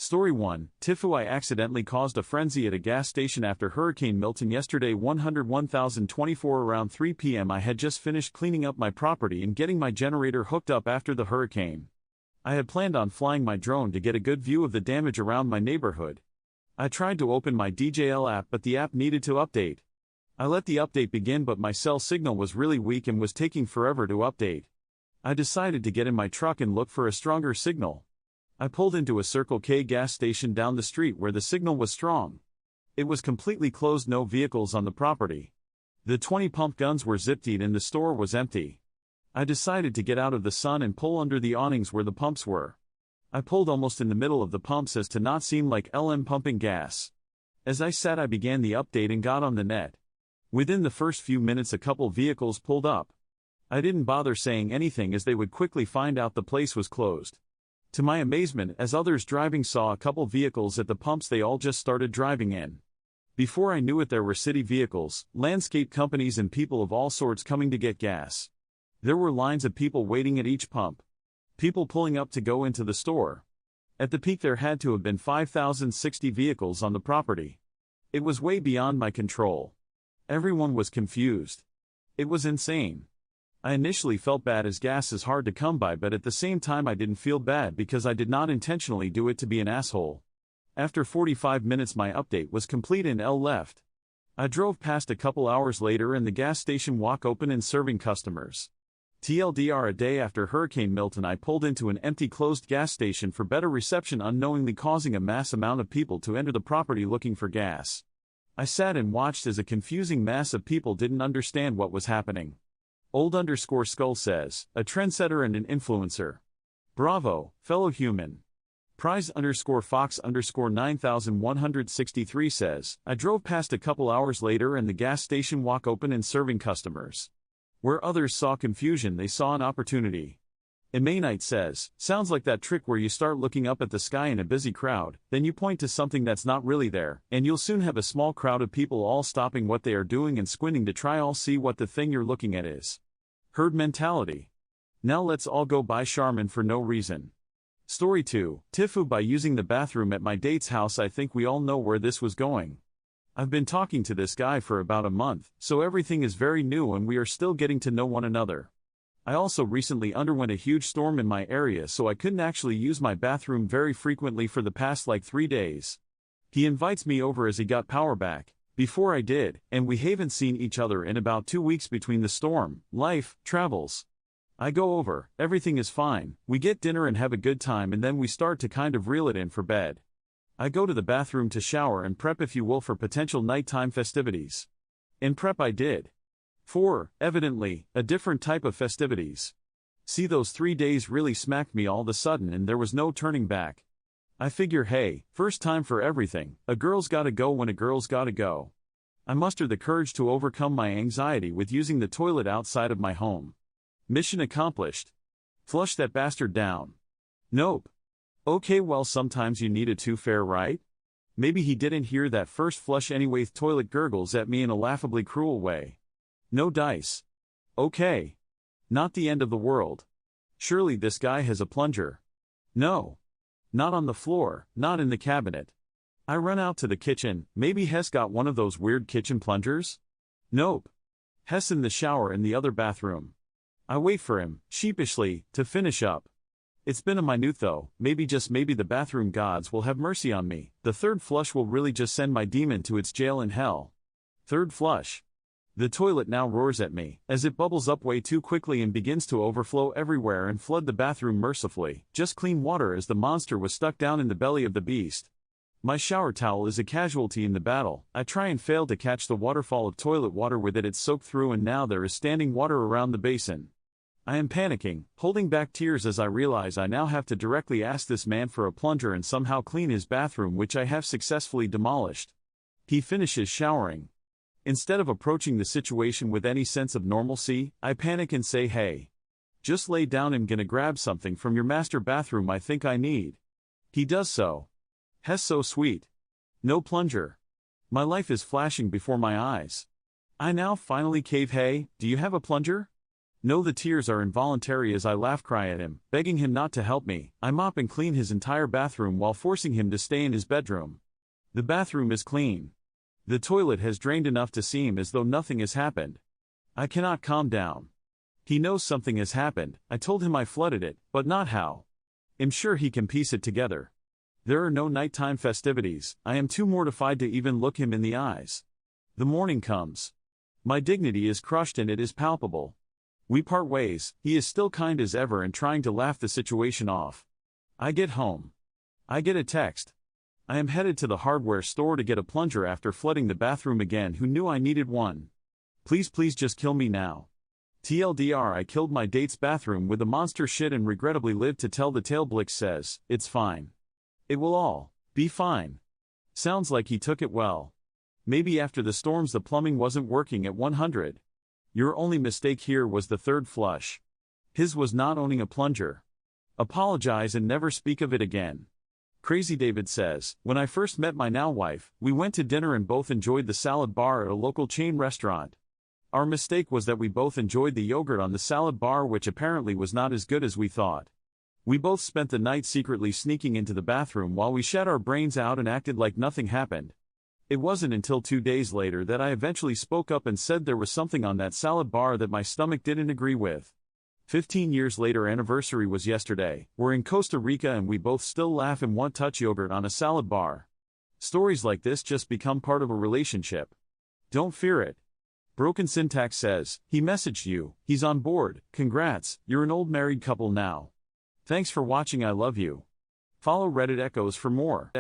Story 1, TIFU I accidentally caused a frenzy at a gas station after Hurricane Milton yesterday 101,024 around 3 p.m. I had just finished cleaning up my property and getting my generator hooked up after the hurricane. I had planned on flying my drone to get a good view of the damage around my neighborhood. I tried to open my DJL app but the app needed to update. I let the update begin but my cell signal was really weak and was taking forever to update. I decided to get in my truck and look for a stronger signal. I pulled into a Circle K gas station down the street where the signal was strong. It was completely closed, no vehicles on the property. The 20 pump guns were zipped and the store was empty. I decided to get out of the sun and pull under the awnings where the pumps were. I pulled almost in the middle of the pumps as to not seem like LM pumping gas. As I sat I began the update and got on the net. Within the first few minutes a couple vehicles pulled up. I didn't bother saying anything as they would quickly find out the place was closed. To my amazement, as others driving saw a couple vehicles at the pumps, they all just started driving in. Before I knew it there were city vehicles, landscape companies and people of all sorts coming to get gas. There were lines of people waiting at each pump. People pulling up to go into the store. At the peak there had to have been 5,060 vehicles on the property. It was way beyond my control. Everyone was confused. It was insane. I initially felt bad as gas is hard to come by, but at the same time I didn't feel bad because I did not intentionally do it to be an asshole. After 45 minutes my update was complete and L left. I drove past a couple hours later and the gas station walk open and serving customers. TLDR, a day after Hurricane Milton I pulled into an empty closed gas station for better reception, unknowingly causing a mass amount of people to enter the property looking for gas. I sat and watched as a confusing mass of people didn't understand what was happening. Old_skull says, a trendsetter and an influencer. Bravo, fellow human. Prize_Fox_9163 says, I drove past a couple hours later and the gas station walk open and serving customers. Where others saw confusion they saw an opportunity. Emanite says, sounds like that trick where you start looking up at the sky in a busy crowd, then you point to something that's not really there, and you'll soon have a small crowd of people all stopping what they are doing and squinting to try all see what the thing you're looking at is. Herd mentality. Now let's all go buy Charmin for no reason. Story 2, TIFU by using the bathroom at my date's house. I think we all know where this was going. I've been talking to this guy for about a month, so everything is very new and we are still getting to know one another. I also recently underwent a huge storm in my area, so I couldn't actually use my bathroom very frequently for the past 3 days. He invites me over as he got power back. Before I did, and we haven't seen each other in about 2 weeks between the storm, life, travels. I go over, everything is fine, we get dinner and have a good time and then we start to kind of reel it in for bed. I go to the bathroom to shower and prep, if you will, for potential nighttime festivities. In prep I did. For, evidently, a different type of festivities. See, those 3 days really smacked me all of a sudden and there was no turning back. I figure, hey, first time for everything, a girl's gotta go when a girl's gotta go. I mustered the courage to overcome my anxiety with using the toilet outside of my home. Mission accomplished. Flush that bastard down. Nope. Okay, well sometimes you need a two-fare, right? Maybe he didn't hear that first flush anyway. Toilet gurgles at me in a laughably cruel way. No dice. Okay. Not the end of the world. Surely this guy has a plunger. No. Not on the floor, not in the cabinet. I run out to the kitchen. Maybe Hess got one of those weird kitchen plungers? Nope. Hess in the shower in the other bathroom. I wait for him, sheepishly, to finish up. It's been a minute though, maybe just maybe the bathroom gods will have mercy on me. The third flush will really just send my demon to its jail in hell. Third flush. The toilet now roars at me, as it bubbles up way too quickly and begins to overflow everywhere and flood the bathroom mercifully. Just clean water as the monster was stuck down in the belly of the beast. My shower towel is a casualty in the battle. I try and fail to catch the waterfall of toilet water with it. It's soaked through and now there is standing water around the basin. I am panicking, holding back tears as I realize I now have to directly ask this man for a plunger and somehow clean his bathroom, which I have successfully demolished. He finishes showering. Instead of approaching the situation with any sense of normalcy, I panic and say, hey. Just lay down, I'm gonna grab something from your master bathroom I think I need. He does so. Hess so sweet. No plunger. My life is flashing before my eyes. I now finally cave. Hey, do you have a plunger? No, the tears are involuntary as I cry at him, begging him not to help me. I mop and clean his entire bathroom while forcing him to stay in his bedroom. The bathroom is clean. The toilet has drained enough to seem as though nothing has happened. I cannot calm down. He knows something has happened. I told him I flooded it, but not how. I'm sure he can piece it together. There are no nighttime festivities. I am too mortified to even look him in the eyes. The morning comes. My dignity is crushed and it is palpable. We part ways. He is still kind as ever and trying to laugh the situation off. I get home. I get a text. I am headed to the hardware store to get a plunger after flooding the bathroom again. Who knew I needed one? Please just kill me now. TLDR, I killed my date's bathroom with the monster shit and regrettably lived to tell the tale. Blix says, it's fine. It will all be fine. Sounds like he took it well. Maybe after the storms the plumbing wasn't working at 100. Your only mistake here was the third flush. His was not owning a plunger. Apologize and never speak of it again. Crazy David says, when I first met my now wife, we went to dinner and both enjoyed the salad bar at a local chain restaurant. Our mistake was that we both enjoyed the yogurt on the salad bar, which apparently was not as good as we thought. We both spent the night secretly sneaking into the bathroom while we shat our brains out and acted like nothing happened. It wasn't until 2 days later that I eventually spoke up and said there was something on that salad bar that my stomach didn't agree with. 15 years later, anniversary was yesterday. We're in Costa Rica and we both still laugh and want touch yogurt on a salad bar. Stories like this just become part of a relationship. Don't fear it. Broken Syntax says, he messaged you, he's on board, congrats, you're an old married couple now. Thanks for watching, I love you. Follow Reddit Echoes for more.